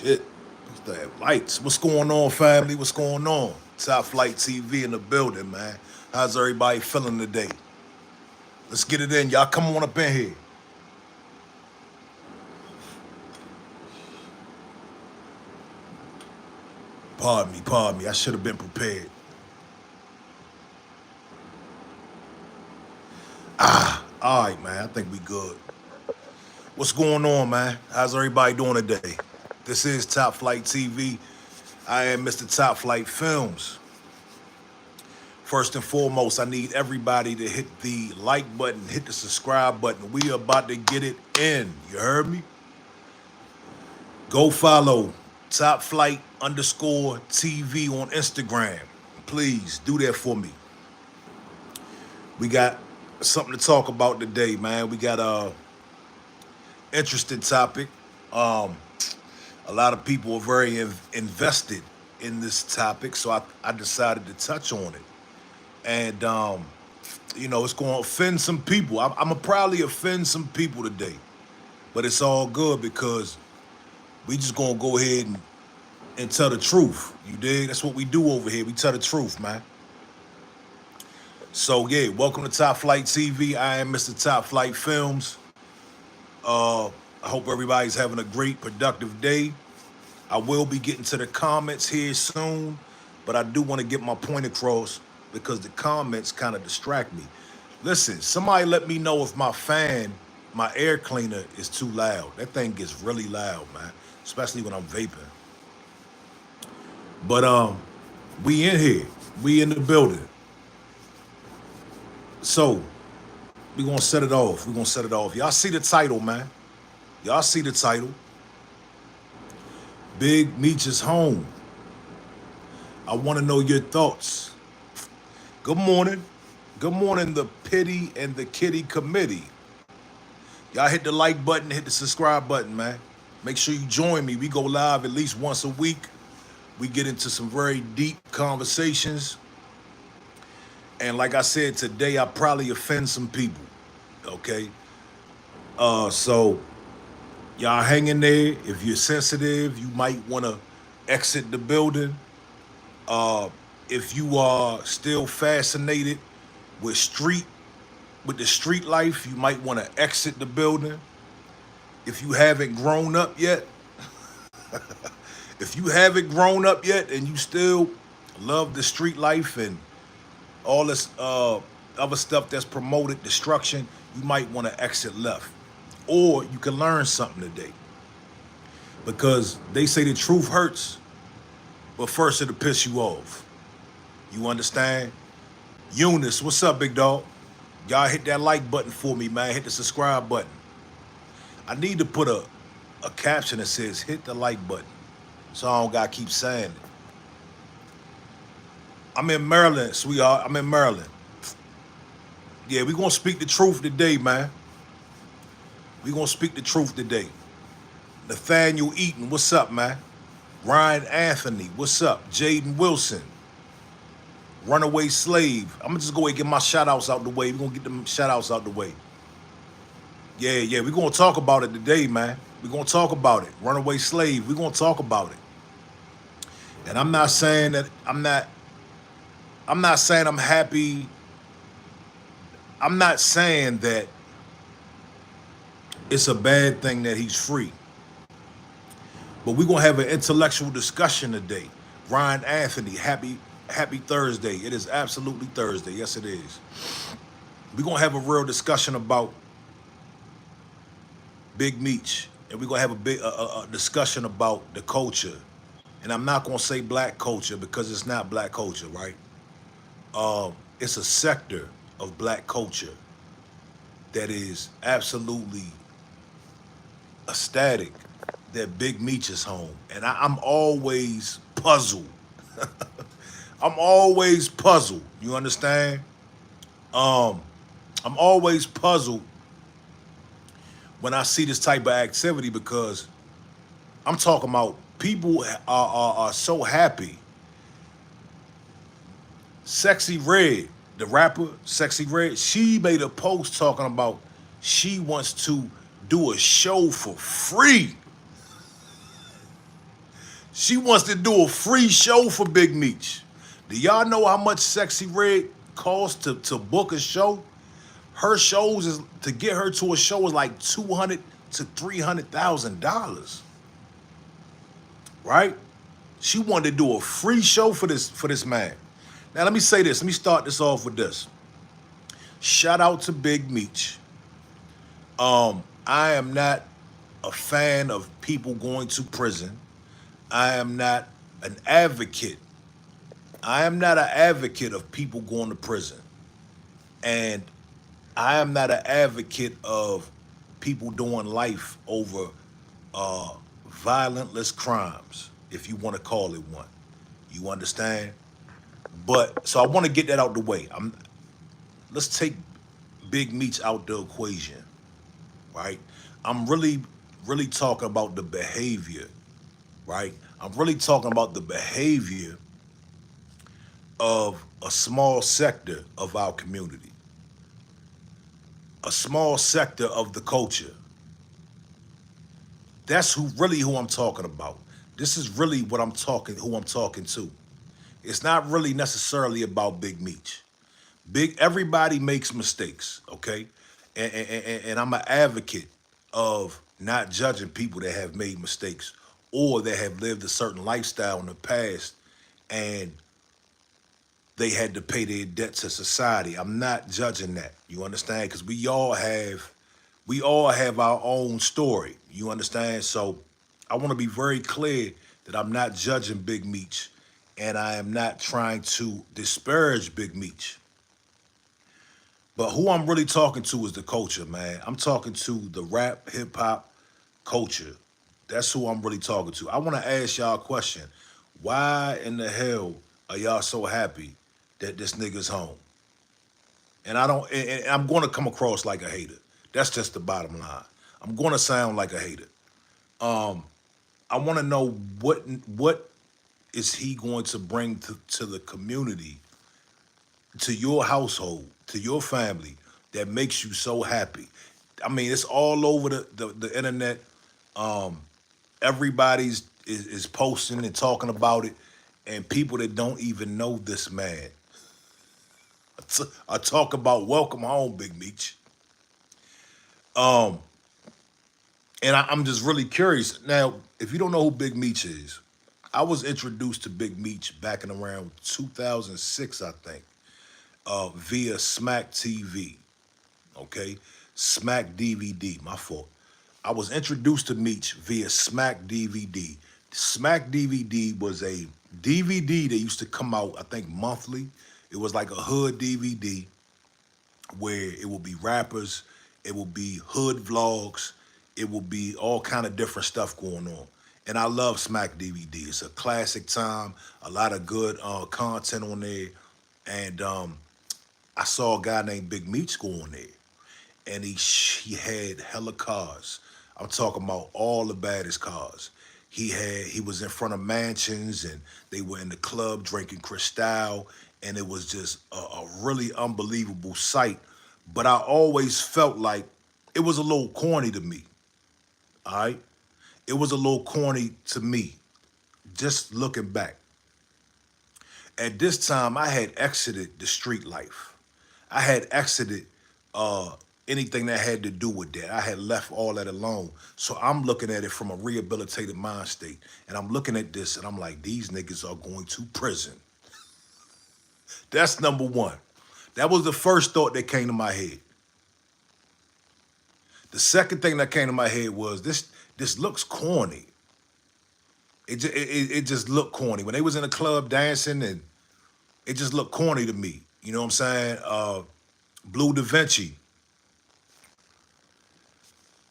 Shit. They have lights. What's going on, family? What's going on? Top Flight TV in the building, man. How's everybody feeling today? Let's get it in. Y'all come on up in here. Pardon me. I should have been prepared. All right, man. I think we good. What's going on, man? How's everybody doing today? This is Top Flight TV. I am Mr. Top Flight Films. First and foremost, I need everybody to hit the like button, hit the subscribe button. We are about to get it in. You heard me? Go follow Top Flight _ TV on Instagram. Please do that for me. We got something to talk about today, man. We got a interesting topic. A lot of people are very invested in this topic, so I decided to touch on it. And, it's going to offend some people. I'm going to probably offend some people today, but it's all good because we just going to go ahead and tell the truth. You dig? That's what we do over here. We tell the truth, man. So, yeah, welcome to Top Flight TV. I am Mr. Top Flight Films. I hope everybody's having a great, productive day. I will be getting to the comments here soon, but I do want to get my point across because the comments kind of distract me. Listen, somebody let me know if my fan, my air cleaner is too loud. That thing gets really loud, man, especially when I'm vaping. But we in here. We in the building. So we're going to set it off. Y'all see the title, man. Y'all see the title. Big Meech is home. I want to know your thoughts. Good morning. Good morning, the Pity and the Kitty Committee. Y'all hit the like button, hit the subscribe button, man. Make sure you join me. We go live at least once a week. We get into some very deep conversations. And like I said, today I probably offend some people. Okay? So y'all hang in there. If you're sensitive, you might want to exit the building. If you are still fascinated with the street life, you might want to exit the building. If you haven't grown up yet, and you still love the street life and all this other stuff that's promoted destruction, you might want to exit left. Or you can learn something today. Because they say the truth hurts, but first it'll piss you off. You understand? Eunice, what's up, big dog? Y'all hit that like button for me, man. Hit the subscribe button. I need to put a caption that says hit the like button, so I don't gotta keep saying it. I'm in Maryland, sweetheart. I'm in Maryland. Yeah, we gonna speak the truth today, man. We gonna speak the truth today. Nathaniel Eaton, what's up, man? Ryan Anthony, what's up? Jaden Wilson, Runaway Slave. I'm gonna just go ahead and get my shout outs out the way. We're gonna get them shout outs out the way. Yeah, we're gonna talk about it today, man. We're gonna talk about it. Runaway Slave, we're gonna talk about it. And I'm not saying that I'm happy. I'm not saying that it's a bad thing that he's free. But we're going to have an intellectual discussion today. Ryan Anthony, happy Thursday. It is absolutely Thursday. Yes, it is. We're going to have a real discussion about Big Meech. And we're going to have a discussion about the culture. And I'm not going to say black culture because it's not black culture, right? It's a sector of black culture that is absolutely ecstatic that Big Meech is home. And I'm always puzzled. I'm always puzzled. You understand? I'm always puzzled when I see this type of activity because I'm talking about people are so happy. Sexy Red, the rapper, Sexy Red, she made a post talking about she wants to do a show for free. She wants to do a free show for Big Meech. Do y'all know how much Sexy Red costs to book a show? Her shows is to get her to a show is like $200,000 to $300,000, right? She wanted to do a free show for this man. Now let me say this. Let me start this off with this. Shout out to Big Meech. I am not a fan of people going to prison. I am not an advocate. I am not an advocate of people going to prison. And I am not an advocate of people doing life over violentless crimes, if you want to call it one. You understand? But so I want to get that out the way. Let's take Big Meech out the equation, right? I'm really talking about the behavior, right? I'm really talking about the behavior of a small sector of our community, a small sector of the culture. That's who I'm talking about. This is really who I'm talking to. It's not really necessarily about Big Meech. Everybody makes mistakes, okay? And I'm an advocate of not judging people that have made mistakes or that have lived a certain lifestyle in the past and they had to pay their debt to society. I'm not judging that. You understand? Because we all have our own story. You understand? So I want to be very clear that I'm not judging Big Meech and I am not trying to disparage Big Meech. But who I'm really talking to is the culture, man. I'm talking to the rap, hip hop culture. That's who I'm really talking to. I want to ask y'all a question. Why in the hell are y'all so happy that this nigga's home? And I don't, and I'm going to come across like a hater. That's just the bottom line. I'm going to sound like a hater. I want to know what is he going to bring to the community, to your household, to your family that makes you so happy. I mean, it's all over the internet. Everybody's is posting and talking about it, and people that don't even know this man. I talk about welcome home, Big Meech. I'm just really curious. Now, if you don't know who Big Meech is, I was introduced to Big Meech back in around 2006, I think, via Smack TV. Okay, Smack DVD. My fault. I was introduced to Meech via Smack DVD. Smack DVD was a DVD that used to come out, I think, monthly. It was like a hood DVD where it will be rappers, it will be hood vlogs, it will be all kind of different stuff going on. And I love Smack DVD. It's a classic time, a lot of good content on there. And I saw a guy named Big Meech go on there, and he had hella cars. I'm talking about all the baddest cars. He was in front of mansions, and they were in the club drinking Cristal, and it was just a really unbelievable sight. But I always felt like it was a little corny to me. All right, it was a little corny to me. Just looking back, at this time I had exited the street life. I had exited anything that had to do with that. I had left all that alone. So I'm looking at it from a rehabilitated mind state. And I'm looking at this and I'm like, these niggas are going to prison. That's number one. That was the first thought that came to my head. The second thing that came to my head was this looks corny. It just looked corny. When they was in the club dancing, and it just looked corny to me. You know what I'm saying? Blue Da Vinci.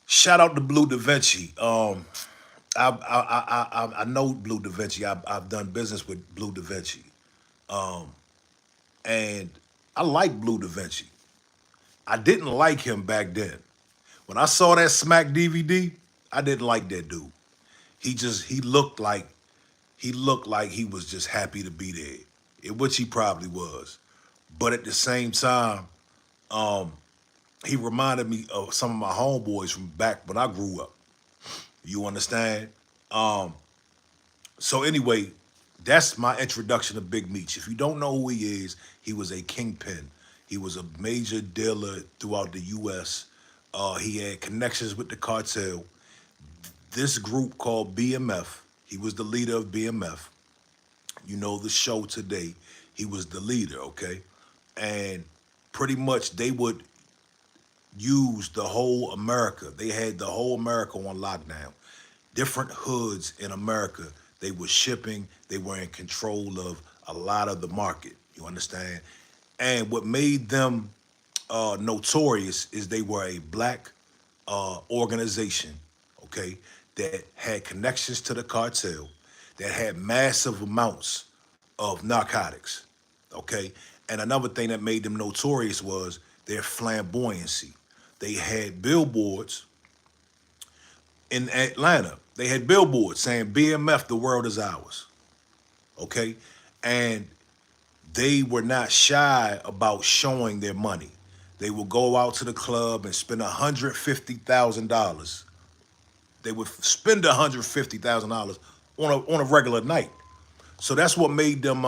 Shout out to Blue Da Vinci. I know Blue Da Vinci. I've done business with Blue Da Vinci, and I like Blue Da Vinci. I didn't like him back then. When I saw that Smack DVD, I didn't like that dude. He looked like he was just happy to be there, which he probably was. But at the same time, he reminded me of some of my homeboys from back when I grew up. You understand? So anyway, that's my introduction to Big Meech. If you don't know who he is, he was a kingpin. He was a major dealer throughout the U.S. He had connections with the cartel. This group called BMF, he was the leader of BMF. You know the show today. He was the leader, okay? And pretty much they would use the whole America. They had the whole America on lockdown. Different hoods in America, they were shipping, they were in control of a lot of the market. You understand? And what made them notorious is they were a black organization, okay, that had connections to the cartel, that had massive amounts of narcotics, okay? And another thing that made them notorious was their flamboyancy. They had billboards in Atlanta. They had billboards saying BMF, the world is ours, okay? And they were not shy about showing their money. They would go out to the club and spend $150,000. They would spend $150,000 on a regular night. So that's what made them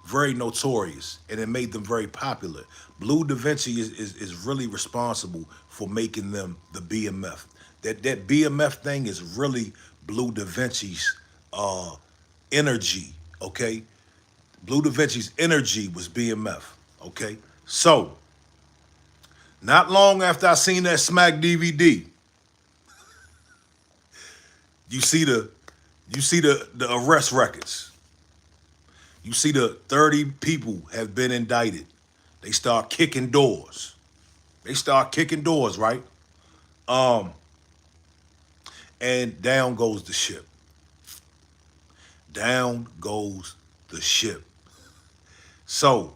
very notorious, and it made them very popular. Blue Da Vinci is really responsible for making them the BMF. That BMF thing is really Blue Da Vinci's energy, okay? Blue Da Vinci's energy was BMF, okay? So, not long after I seen that Smack DVD, you see the arrest records. You see the 30 people have been indicted. They start kicking doors. Right? And down goes the ship. Down goes the ship. So,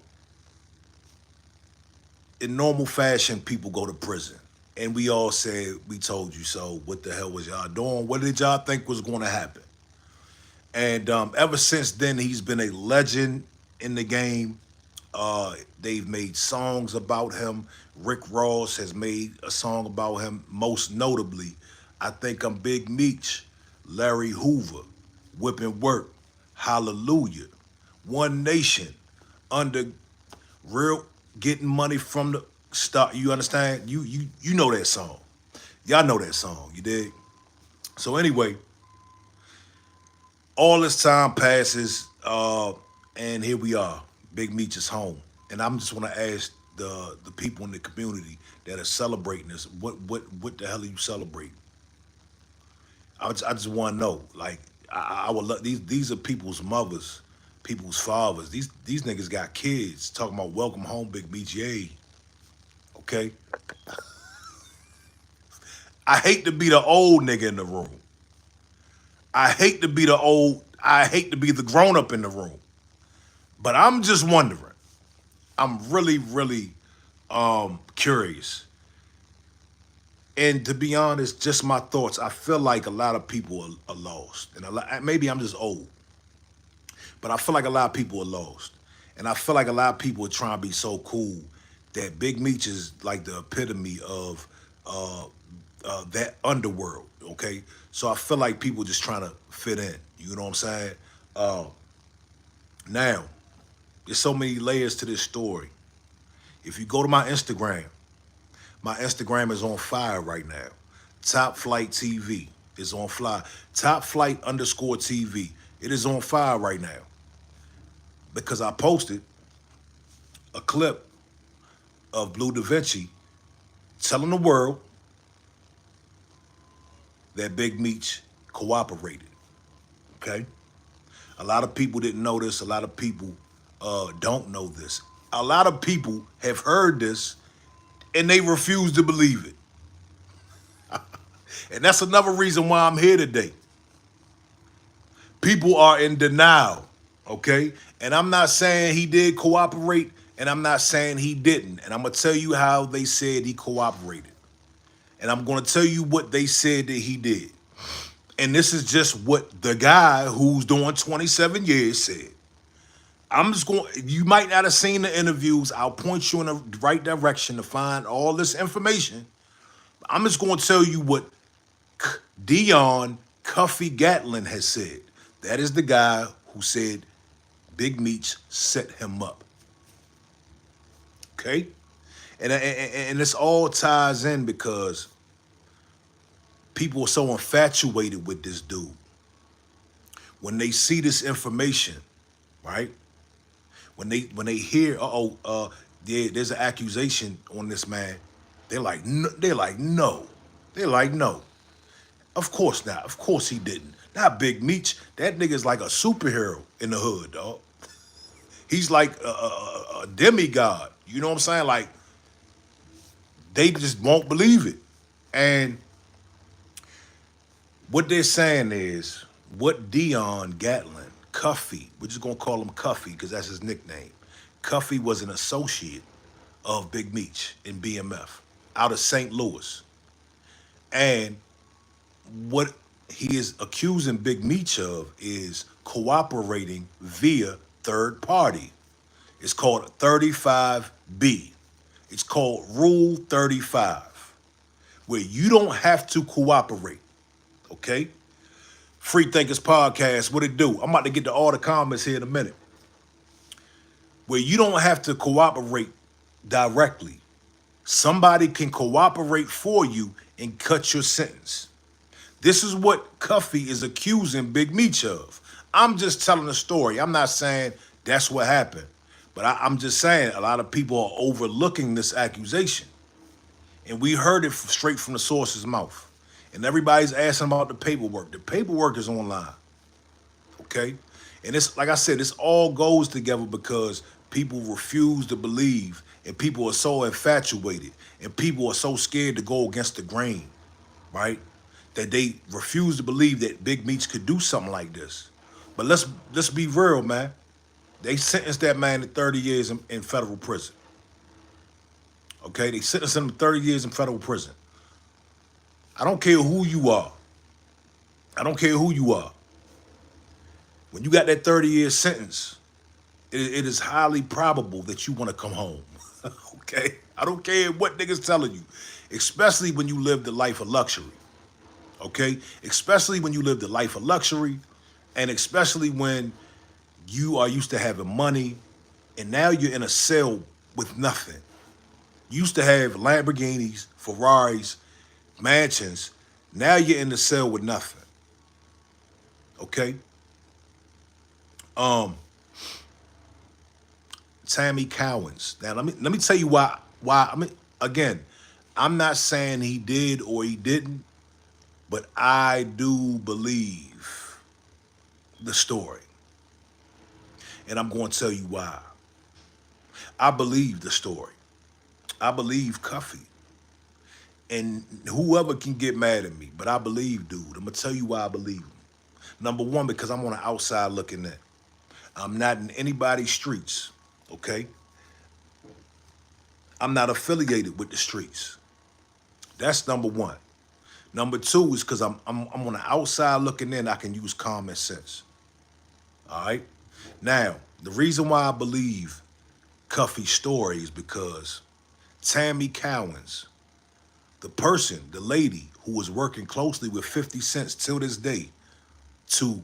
in normal fashion, people go to prison. And we all said, we told you so. What the hell was y'all doing? What did y'all think was going to happen? And ever since then, he's been a legend in the game. They've made songs about him. Rick Ross has made a song about him. Most notably, I think I'm Big Meech, Larry Hoover, Whipping Work, Hallelujah, One Nation, Under Real, Getting Money from the Start. You understand? You know that song. Y'all know that song. You dig? So anyway, all this time passes, and here we are. Big Meech is home, and I'm just want to ask the people in the community that are celebrating this, what the hell are you celebrating? I just want to know. Like, I would love these are people's mothers, people's fathers. These niggas got kids talking about welcome home, Big Meech. Yay. Okay. I hate to be the old nigga in the room. I hate to be the grown up in the room. But I'm just wondering. I'm really, really curious. And to be honest, just my thoughts. I feel like a lot of people are lost. And maybe I'm just old. But I feel like a lot of people are lost. And I feel like a lot of people are trying to be so cool that Big Meech is like the epitome of that underworld, okay? So I feel like people just trying to fit in. You know what I'm saying? Now, there's so many layers to this story. If you go to my Instagram is on fire right now. Top Flight TV is on fire. Top Flight _TV. It is on fire right now. Because I posted a clip of Blue Da Vinci telling the world that Big Meech cooperated. Okay? A lot of people didn't know this. A lot of people don't know this. A lot of people have heard this and they refuse to believe it. And that's another reason why I'm here today. People are in denial, okay? And I'm not saying he did cooperate, and I'm not saying he didn't. And I'm going to tell you how they said he cooperated. And I'm going to tell you what they said that he did. And this is just what the guy who's doing 27 years said. I'm just going, you might not have seen the interviews. I'll point you in the right direction to find all this information. I'm just going to tell you what Dion Cuffy Gatlin has said that is the guy who said Big Meech set him up. Okay, and this all ties in because people are so infatuated with this dude. When they see this information, right? When they hear, there's an accusation on this man, they're like, no, they're like, no. Of course not. Of course he didn't. Not Big Meech. That nigga's like a superhero in the hood, dog. He's like a demigod. You know what I'm saying? Like, they just won't believe it. And what they're saying is, what Dion Gatlin, Cuffy, we're just gonna call him Cuffy because that's his nickname. Cuffy was an associate of Big Meech in BMF out of St. Louis. And what he is accusing Big Meech of is cooperating via third party. It's called 35B. It's called Rule 35, where you don't have to cooperate, okay? Free Thinkers Podcast, what it do? I'm about to get to all the comments here in a minute. Where you don't have to cooperate directly. Somebody can cooperate for you and cut your sentence. This is what Cuffy is accusing Big Meech of. I'm just telling a story. I'm not saying that's what happened. But I'm just saying a lot of people are overlooking this accusation. And we heard it straight from the source's mouth. And everybody's asking about the paperwork. The paperwork is online, okay? And it's, like I said, this all goes together because people refuse to believe and people are so infatuated and people are so scared to go against the grain, right? That they refuse to believe that Big Meech could do something like this. But let's be real, man. They sentenced that man to 30 years in federal prison. Okay, they sentenced him to 30 years in federal prison. I don't care who you are. I don't care who you are. When you got that 30-year sentence, it is highly probable that you want to come home. Okay? I don't care what niggas telling you, especially when you live the life of luxury. Okay? Especially when you live the life of luxury, and especially when you are used to having money, and now you're in a cell with nothing. You used to have Lamborghinis, Ferraris, mansions. Now you're in the cell with nothing. Okay? Tammy Cowens. Now let me tell you why I mean, again, I'm not saying he did or he didn't, but I do believe the story. And I'm going to tell you why. I believe the story. I believe Cuffy. And whoever can get mad at me, but I believe, dude. I'm going to tell you why I believe him. Number one, because I'm on the outside looking in. I'm not in anybody's streets, okay? I'm not affiliated with the streets. That's number one. Number two is because I'm on the outside looking in, I can use common sense. All right? Now, the reason why I believe Cuffy's story is because Tammy Cowens, the person, the lady who was working closely with 50 Cent till this day to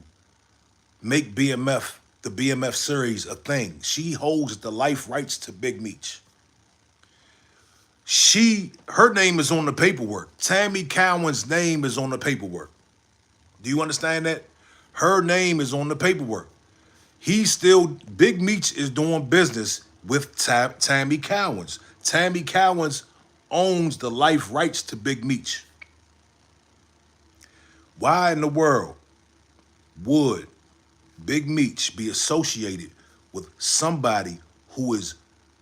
make BMF, the BMF series, a thing. She holds the life rights to Big Meech. Her name is on the paperwork. Tammy Cowens' name is on the paperwork. Do you understand that? Her name is on the paperwork. Big Meech is doing business with Tammy Cowens. Tammy Cowens owns the life rights to Big Meech. Why in the world would Big Meech be associated with somebody who is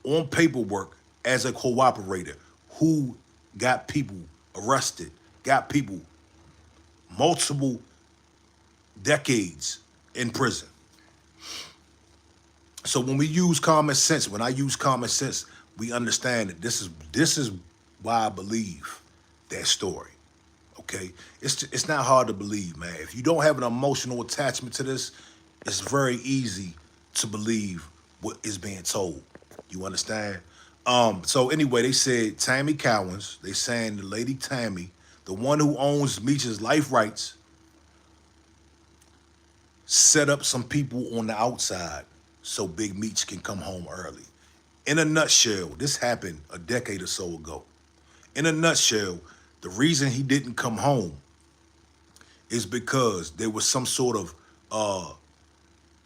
on paperwork as a cooperator, who got people arrested, got people multiple decades in prison? So when we use common sense, when I use common sense, we understand that this is why I believe that story. Okay, it's not hard to believe, man. If you don't have an emotional attachment to this, it's very easy to believe what is being told. You understand? So anyway, they said Tammy Cowens. They saying the lady Tammy, the one who owns Meech's life rights, set up some people on the outside so Big Meech can come home early. In a nutshell, this happened a decade or so ago. In a nutshell, the reason he didn't come home is because there was some sort of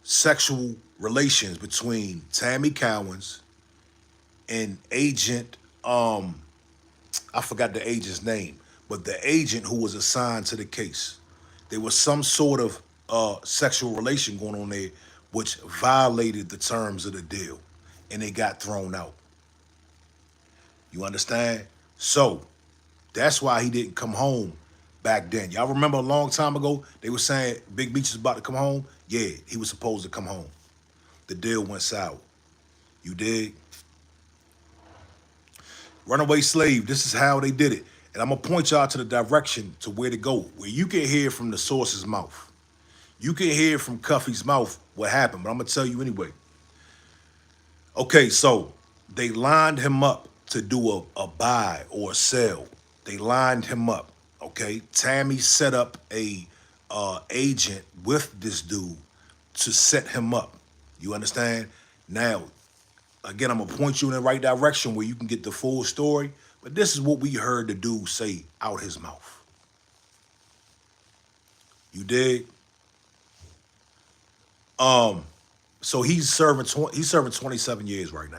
sexual relations between Tammy Cowens and agent, I forgot the agent's name, but the agent who was assigned to the case. There was some sort of sexual relation going on there which violated the terms of the deal and it got thrown out. You understand? So that's why he didn't come home back then. Y'all remember a long time ago, they were saying Big Meech is about to come home? Yeah, he was supposed to come home. The deal went sour. You dig? Runaway Slave, this is how they did it. And I'm going to point y'all to the direction to where to go, where you can hear from the source's mouth. You can hear from Cuffy's mouth what happened, but I'm going to tell you anyway. Okay, so they lined him up to do a buy or a sell. They lined him up, okay? Tammy set up a agent with this dude to set him up. You understand? Now, again, I'm going to point you in the right direction where you can get the full story, but this is what we heard the dude say out his mouth. You dig? So he's serving 27 years right now.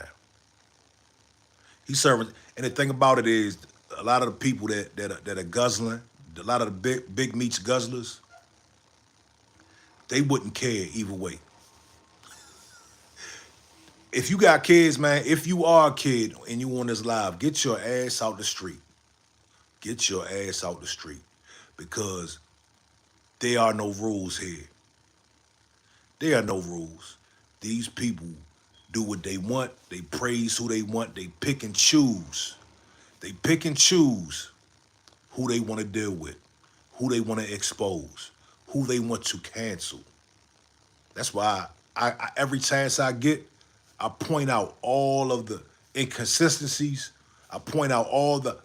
He's serving, and the thing about it is, a lot of the people that are guzzling, a lot of the big Meech guzzlers, they wouldn't care either way. If you got kids, man, if you are a kid and you on this live, get your ass out the street. Get your ass out the street because there are no rules here. There are no rules. These people do what they want. They praise who they want. They pick and choose. They pick and choose who they want to deal with, who they want to expose, who they want to cancel. That's why I every chance I get, I point out all of the inconsistencies. I point out all the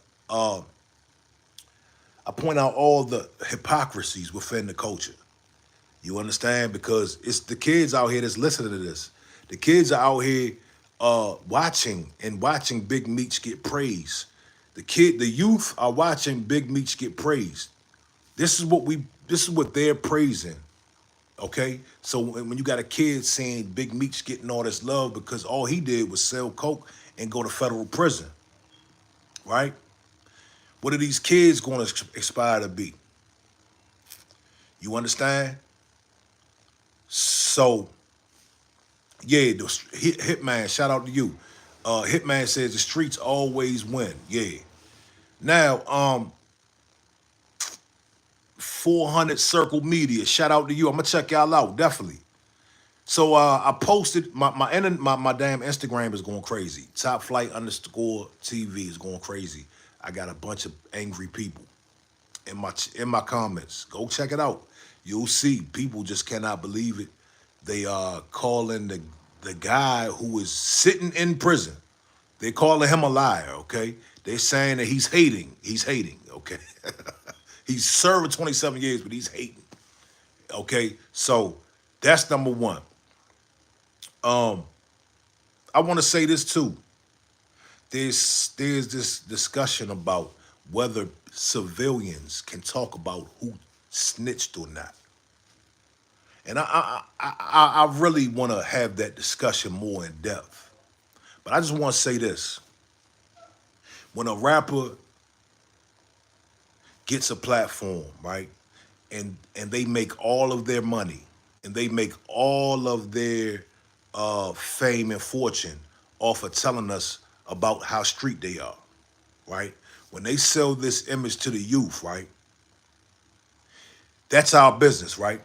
hypocrisies within the culture. You understand? Because it's the kids out here that's listening to this. The kids are out here watching Big Meech get praised. The youth are watching Big Meech get praised. This is what they're praising. Okay? So when you got a kid saying Big Meech getting all this love because all he did was sell coke and go to federal prison. Right? What are these kids going to aspire to be? You understand? So, yeah, the Hitman, shout out to you. Hitman says the streets always win. Yeah. Now, 400 Circle Media, shout out to you. I'm gonna check y'all out, definitely. So I posted my damn Instagram is going crazy. Top Flight _ TV is going crazy. I got a bunch of angry people in my comments. Go check it out. You'll see people just cannot believe it. They are calling the guy who is sitting in prison. They're calling him a liar, okay? They're saying that he's hating. He's hating, okay? He's serving 27 years, but he's hating. Okay? So that's number one. I want to say this too. There's this discussion about whether civilians can talk about who snitched or not. And I really want to have that discussion more in depth. But I just want to say this. When a rapper gets a platform, right, and they make all of their money, and they make all of their fame and fortune off of telling us about how street they are, right? When they sell this image to the youth, right, that's our business, right?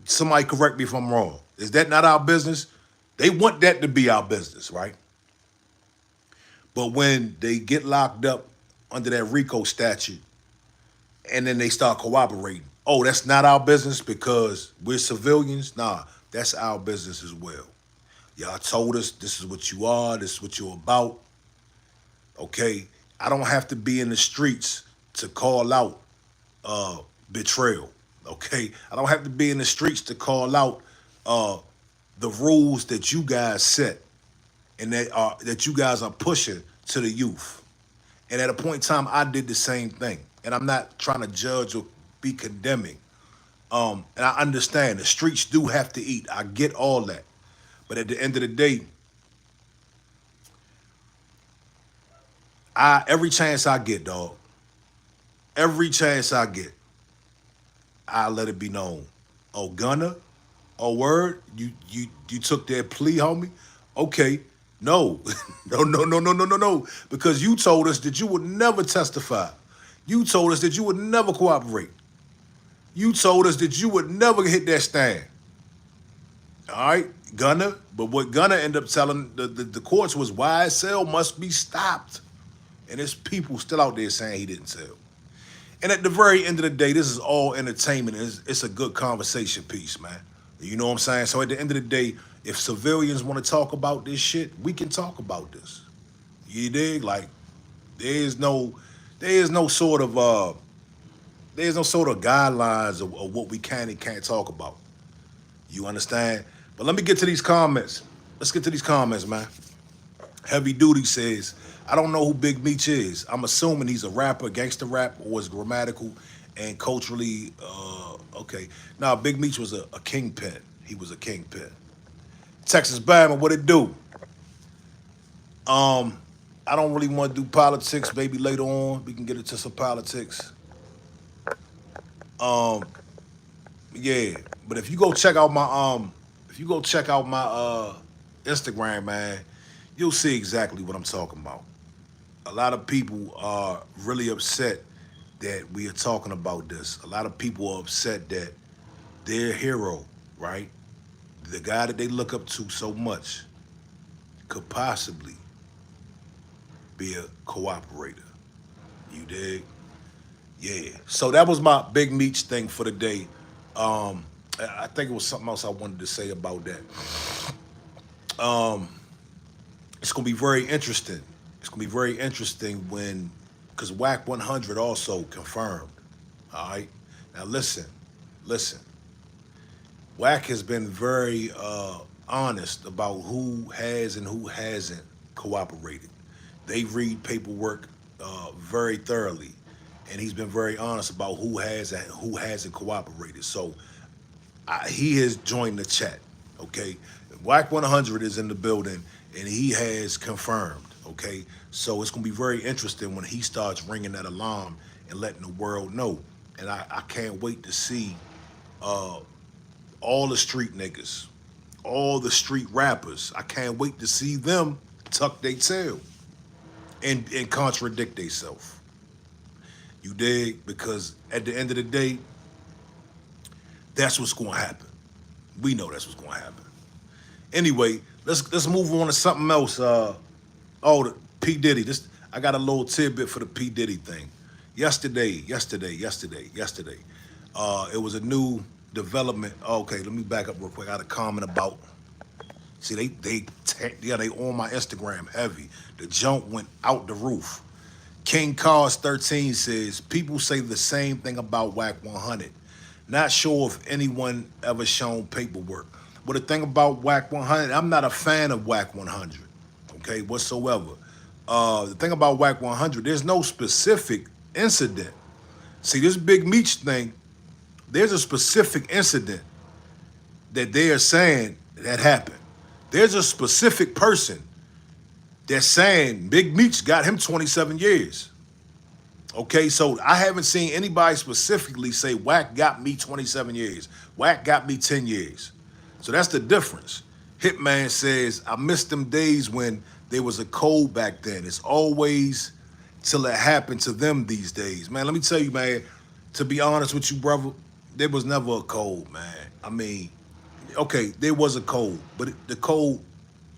Somebody correct me if I'm wrong. Is that not our business? They want that to be our business, right? But when they get locked up under that RICO statute and then they start cooperating, oh, that's not our business because we're civilians? Nah, that's our business as well. Y'all told us this is what you are, this is what you're about. Okay? I don't have to be in the streets to call out betrayal. Okay, I don't have to be in the streets to call out uh, the rules that you guys set and that you guys are pushing to the youth. And at a point in time, I did the same thing. And I'm not trying to judge or be condemning. And I understand the streets do have to eat. I get all that. But at the end of the day, every chance I get, dog, every chance I get, I let it be known. Oh, Gunner, oh word, you took that plea, homie. Okay, no, no, because you told us that you would never testify. You told us that you would never cooperate. You told us that you would never hit that stand. All right, Gunner. But what Gunner ended up telling the courts was YSL must be stopped. And there's people still out there saying he didn't sell. And at the very end of the day, this is all entertainment. It's a good conversation piece, man. You know what I'm saying? So at the end of the day, if civilians want to talk about this shit, we can talk about this. You dig? Like, there is no, there is no sort of there's no sort of guidelines of what we can and can't talk about. You understand? But let me get to these comments. Let's get to these comments, man. Heavy Duty says, I don't know who Big Meech is. I'm assuming he's a rapper, gangster rap, or is grammatical and culturally okay. Now, Big Meech was a kingpin. He was a kingpin. Texas Bama, what it do? I don't really want to do politics. Maybe later on we can get into some politics. Um, yeah. But if you go check out my Instagram, man, you'll see exactly what I'm talking about. A lot of people are really upset that we are talking about this. A lot of people are upset that their hero, right, the guy that they look up to so much, could possibly be a cooperator. You dig? Yeah. So that was my Big Meech thing for the day. I think it was something else I wanted to say about that. Um, it's gonna be very interesting. It's gonna be very interesting when, because Wack 100 also confirmed. All right. Now listen. Wack has been very honest about who has and who hasn't cooperated. They read paperwork very thoroughly, and he's been very honest about who has and who hasn't cooperated. So he has joined the chat. Okay, Wack 100 is in the building, and he has confirmed. Okay, so it's gonna be very interesting when he starts ringing that alarm and letting the world know. And I can't wait to see uh, all the street niggas, all the street rappers. I can't wait to see them tuck their tail and contradict themselves. You dig? Because at the end of the day, that's what's gonna happen. We know that's what's gonna happen. Anyway, let's move on to something else. The P Diddy. This I got a little tidbit for the P Diddy thing. Yesterday. It was a new development. Okay, let me back up real quick. I got a comment about. See, they on my Instagram heavy. The jump went out the roof. King Cars 13 says people say the same thing about Wack 100. Not sure if anyone ever shown paperwork. But the thing about Wack 100, I'm not a fan of Wack 100, okay, whatsoever. The thing about Wack 100, there's no specific incident. See, this Big Meech thing, there's a specific incident that they are saying that happened. There's a specific person that's saying Big Meech got him 27 years. Okay, so I haven't seen anybody specifically say Wack got me 27 years. Wack got me 10 years. So that's the difference. Hitman says, I miss them days when there was a code back then. It's always till it happened to them these days. Man, let me tell you, man, to be honest with you, brother, there was never a code, man. I mean, okay, there was a code, but the code,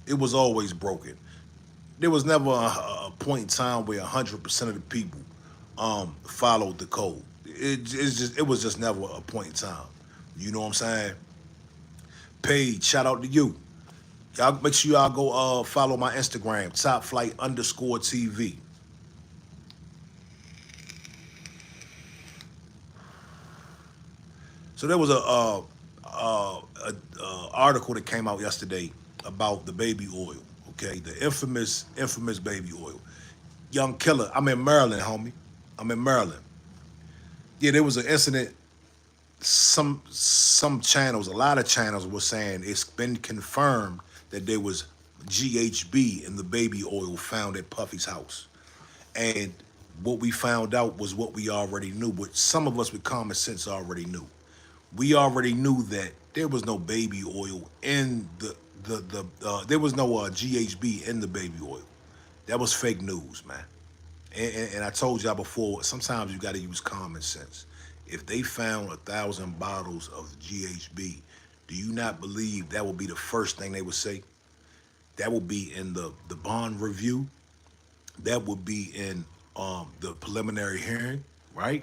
it was always broken. There was never a point in time where 100% of the people followed the code. It was just never a point in time. You know what I'm saying? Paige, shout out to you. Y'all make sure y'all go follow my Instagram, _TV. So there was a article that came out yesterday about the baby oil. Okay, the infamous baby oil. Young killer. I'm in Maryland, homie. I'm in Maryland. Yeah, there was an incident. Some channels, a lot of channels were saying it's been confirmed that there was GHB in the baby oil found at Puffy's house. And what we found out was what we already knew, but some of us with common sense already knew. We already knew that there was no baby oil in there was no GHB in the baby oil. That was fake news, man. And I told y'all before, sometimes you got to use common sense. If they found 1,000 bottles of GHB, do you not believe that would be the first thing they would say? That would be in the bond review. That would be in the preliminary hearing, right?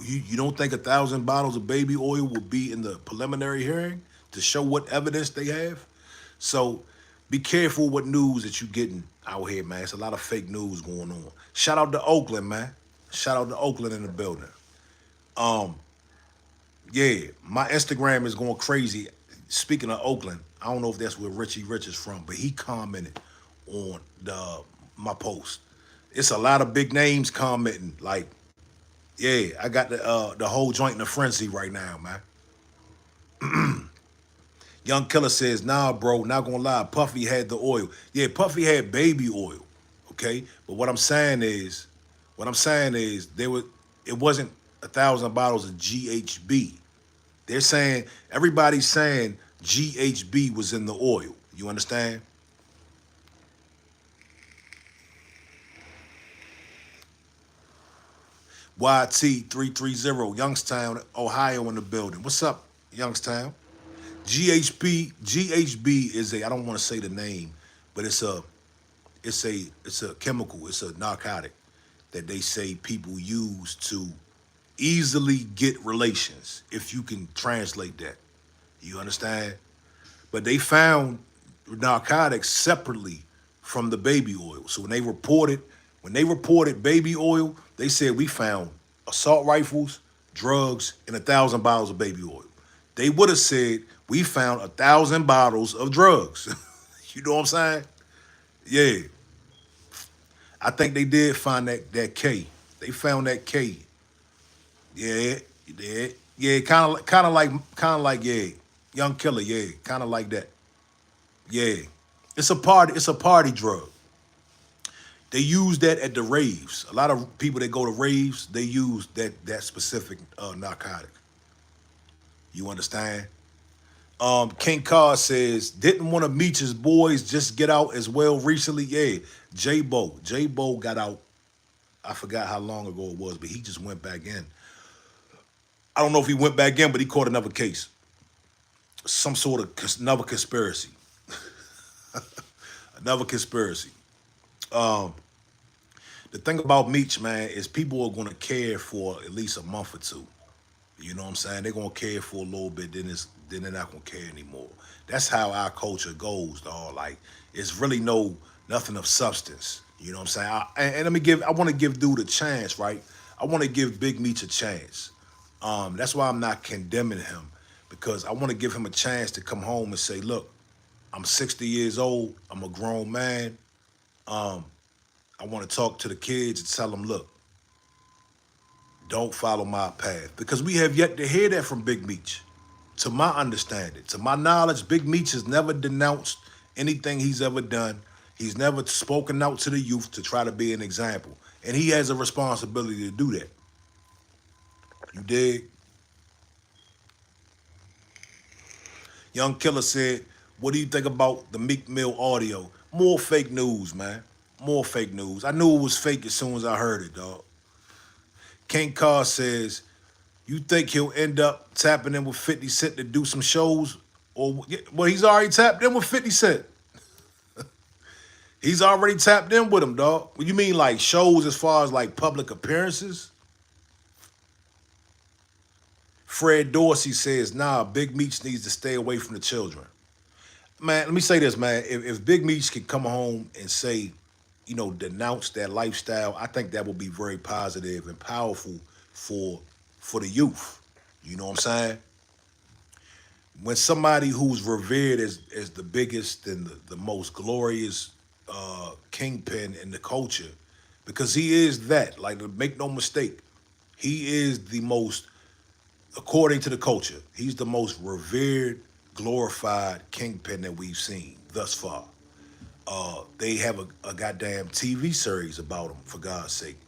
You don't think 1,000 bottles of baby oil will be in the preliminary hearing to show what evidence they have? So be careful what news that you getting out here, man. It's a lot of fake news going on. Shout out to Oakland, man. Shout out to Oakland in the building. Um, yeah, my Instagram is going crazy. Speaking of Oakland, I don't know if that's where Richie Rich is from, but he commented on my post. It's a lot of big names commenting. Like, yeah, I got the whole joint in a frenzy right now, man. Young Killer says, nah, bro, not gonna lie, Puffy had the oil. Yeah, Puffy had baby oil. Okay? But what I'm saying is it wasn't 1,000 bottles of GHB. They're saying everybody's saying GHB was in the oil. You understand? YT330, Youngstown, Ohio in the building. What's up, Youngstown? GHB is I don't want to say the name, but it's a chemical, it's a narcotic that they say people use to easily get relations, if you can translate that. You understand? But they found narcotics separately from the baby oil. So when they reported baby oil, they said we found assault rifles, drugs, and 1,000 bottles of baby oil. They would have said we found 1,000 bottles of drugs. You know what I'm saying? Yeah, I think they did find that K. They found that K. Yeah, yeah, yeah. Kind of like yeah, Young Killer. Yeah, kind of like that. Yeah, it's a party. It's a party drug. They use that at the raves. A lot of people that go to raves, they use that specific narcotic. You understand? King Carr says, didn't one of Meech's boys just get out as well recently? Yeah, J Bo. J Bo got out. I forgot how long ago it was, but he just went back in. I don't know if he went back in, but he caught another case, some sort of another conspiracy, another conspiracy. Um, the thing about Meech, man, is people are gonna care for at least a month or two. You know what I'm saying? They're gonna care for a little bit, then they're not gonna care anymore. That's how our culture goes, dog. Like it's really nothing of substance. You know what I'm saying? And I want to give dude a chance, right? I want to give Big Meech a chance. That's why I'm not condemning him because I want to give him a chance to come home and say, look, I'm 60 years old. I'm a grown man. Um, I want to talk to the kids and tell them, look, don't follow my path because we have yet to hear that from Big Meech. To my understanding, to my knowledge, Big Meech has never denounced anything he's ever done. He's never spoken out to the youth to try to be an example. And he has a responsibility to do that. You dig? Young Killer said, what do you think about the Meek Mill audio? More fake news, man. More fake news. I knew it was fake as soon as I heard it, dog. King Carr says, you think he'll end up tapping in with 50 Cent to do some shows? Or well, he's already tapped in with 50 Cent. He's already tapped in with him, dog. What you mean like shows as far as like public appearances? Fred Dorsey says, nah, Big Meech needs to stay away from the children. Man, let me say this, man. If Big Meech could come home and say, denounce that lifestyle, I think that would be very positive and powerful for for the youth. You know what I'm saying? When somebody who's revered as the biggest and the most glorious kingpin in the culture, because he is that. Like, make no mistake, he is the most, according to the culture, he's the most revered, glorified kingpin that we've seen thus far. They have a goddamn TV series about him, for God's sake.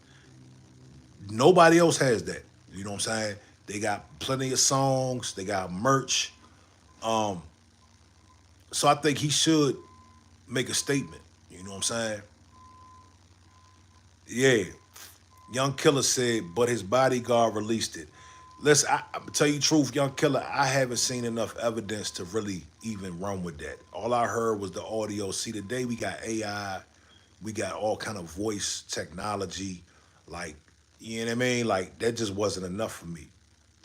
Nobody else has that. You know what I'm saying? They got plenty of songs. They got merch. So I think he should make a statement. You know what I'm saying? Yeah. Young Killer said, but his bodyguard released it. Listen, I'm tell you the truth, Young Killer, I haven't seen enough evidence to really even run with that. All I heard was the audio. See, today we got AI, we got all kind of voice technology. Like, you know what I mean? Like, that just wasn't enough for me.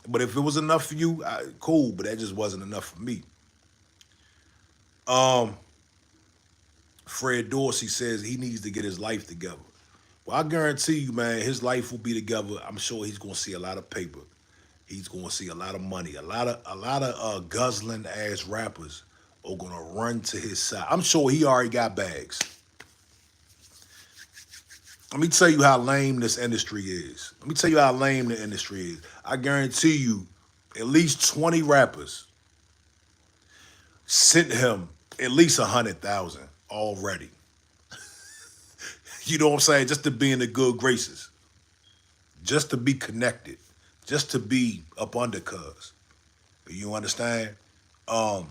But if it was enough for you, cool. But that just wasn't enough for me. Fred Dorsey says he needs to get his life together. Well, I guarantee you, man, his life will be together. I'm sure he's gonna see a lot of paper. He's gonna see a lot of money. A lot of guzzling ass rappers are gonna run to his side. I'm sure he already got bags. Let me tell you how lame this industry is. Let me tell you how lame the industry is. I guarantee you, at least 20 rappers sent him at least 100,000 already. You know what I'm saying? Just to be in the good graces, just to be connected, just to be up under cuz. You understand? Um,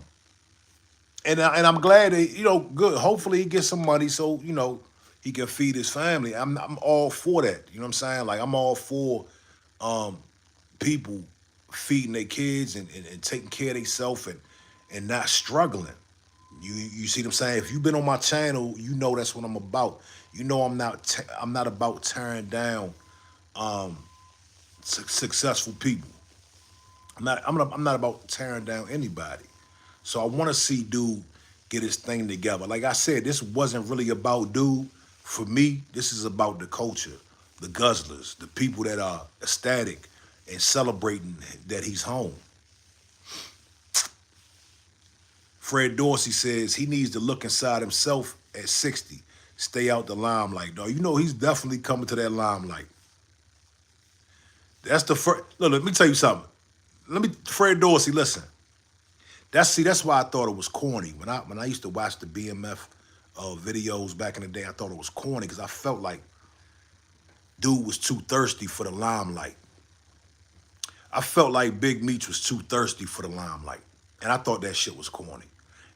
and I'm glad that, good. Hopefully he gets some money so he can feed his family. I'm all for that. You know what I'm saying? Like, I'm all for people feeding their kids and taking care of themselves and not struggling. You see what I'm saying? If you've been on my channel, you know that's what I'm about. You know I'm not about tearing down successful people. I'm not about tearing down anybody. So I want to see dude get his thing together. Like I said, this wasn't really about dude. For me, this is about the culture, the guzzlers, the people that are ecstatic and celebrating that he's home. Fred Dorsey says he needs to look inside himself at 60, stay out the limelight. Dog, he's definitely coming to that limelight. That's the first. Look, let me tell you something. Fred Dorsey, listen. That's why I thought it was corny when I used to watch the BMF videos back in the day. I thought it was corny because I felt like dude was too thirsty for the limelight. I felt like Big Meech was too thirsty for the limelight, and I thought that shit was corny.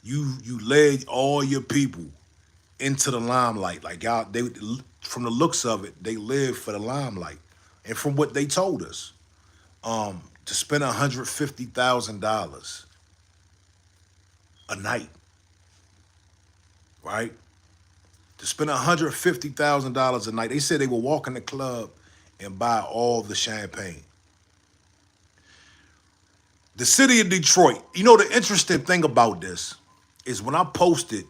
You led all your people into the limelight, like y'all. They from the looks of it, they live for the limelight, and from what they told us, to spend $150,000 a night, right? To spend $150,000 a night. They said they would walk in the club and buy all the champagne. The city of Detroit. The interesting thing about this is when I posted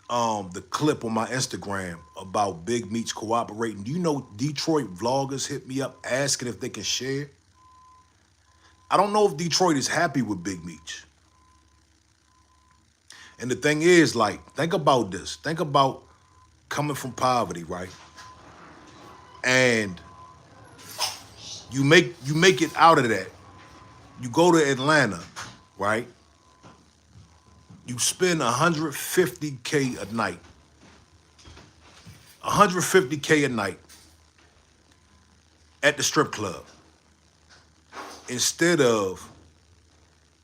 the clip on my Instagram about Big Meech cooperating, do you know Detroit vloggers hit me up asking if they can share? I don't know if Detroit is happy with Big Meech. And the thing is, like, think about this. Think about coming from poverty, right? And you make it out of that. You go to Atlanta, right? You spend 150K a night. 150K a night at the strip club instead of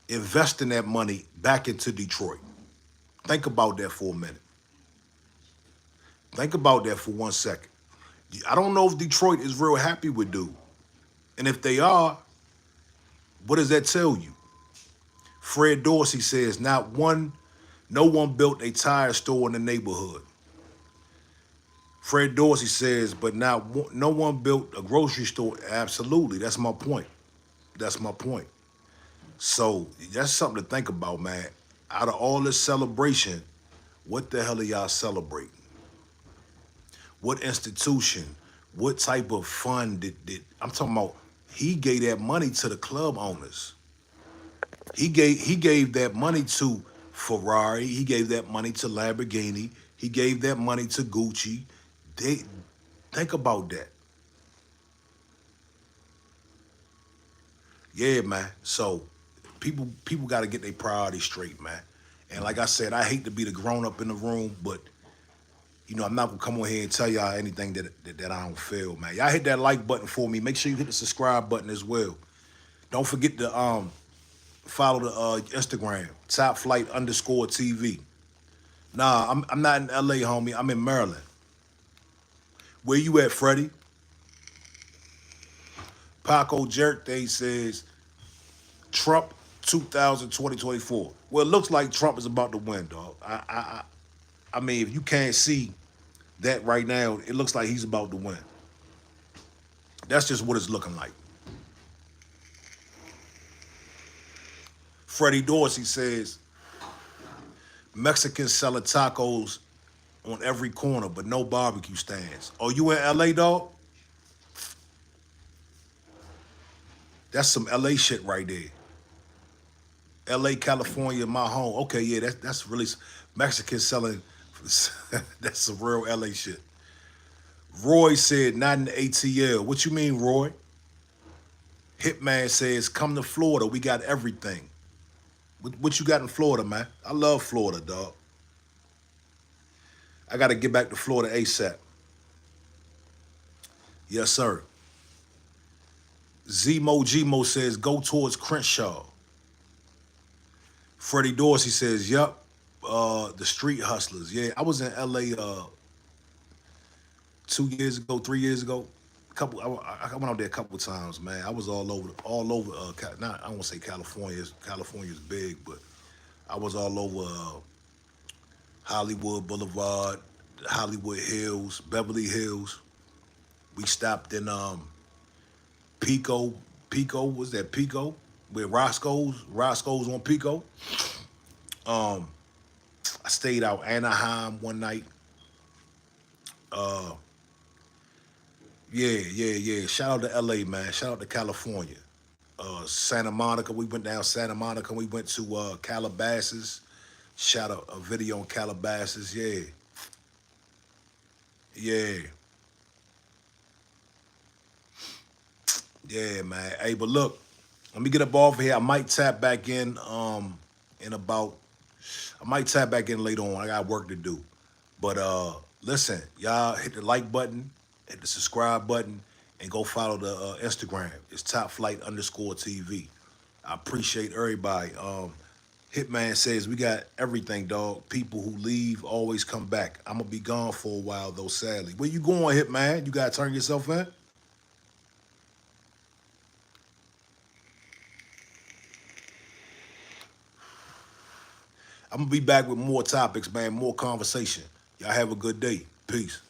investing that money back into Detroit. Think about that for a minute. Think about that for 1 second. I don't know if Detroit is real happy with dude. And if they are, what does that tell you? Fred Dorsey says no one built a tire store in the neighborhood. Fred Dorsey says, but no one built a grocery store. Absolutely, that's my point. That's my point. So that's something to think about, man. Out of all this celebration, what the hell are y'all celebrating? What institution? What type of fund did I'm talking about? He gave that money to the club owners. He gave that money to Ferrari. He gave that money to Lamborghini. He gave that money to Gucci. They think about that. Yeah, man. So people got to get their priorities straight, man. And like I said, I hate to be the grown up in the room, but I'm not gonna come on here and tell y'all anything that I don't feel, man. Y'all hit that like button for me. Make sure you hit the subscribe button as well. Don't forget to follow the Instagram, _TV. Nah, I'm not in LA, homie. I'm in Maryland. Where you at, Freddie? Paco Jerk Day says Trump 2024. Well, it looks like Trump is about to win, dog. I mean, if you can't see that right now, it looks like he's about to win. That's just what it's looking like. Freddie Dorsey says Mexicans selling tacos on every corner, but no barbecue stands. Oh, you in LA, dog? That's some LA shit right there. LA, California, my home. Okay, yeah, that's really Mexicans selling. That's some real LA shit. Roy said, not in the ATL. What you mean, Roy? Hitman says, come to Florida. We got everything. What you got in Florida, man? I love Florida, dog. I got to get back to Florida ASAP. Yes, sir. Zemo Gmo says, go towards Crenshaw. Freddie Dorsey says, yup. The Street Hustlers. Yeah, I was in LA 2 years ago, 3 years ago. I went out there a couple times, man. I was all over. Not I won't say California. California's big, but I was all over Hollywood Boulevard, Hollywood Hills, Beverly Hills. We stopped in Pico. Pico was that Pico? Where Roscoe's on Pico. I stayed out Anaheim one night. Yeah. Shout out to LA, man. Shout out to California. Santa Monica. We went down Santa Monica. We went to Calabasas. Shot a video on Calabasas. Yeah. Yeah. Yeah, man. Hey, but look, let me get up off here. I might tap back in about I might tap back in later on. I got work to do. But listen, y'all hit the like button, hit the subscribe button, and go follow the Instagram. It's _TV. I appreciate everybody. Hitman says we got everything, dog. People who leave always come back. I'm gonna be gone for a while though, sadly. Where you going, Hitman? You gotta turn yourself in? I'm gonna be back with more topics, man, more conversation. Y'all have a good day. Peace.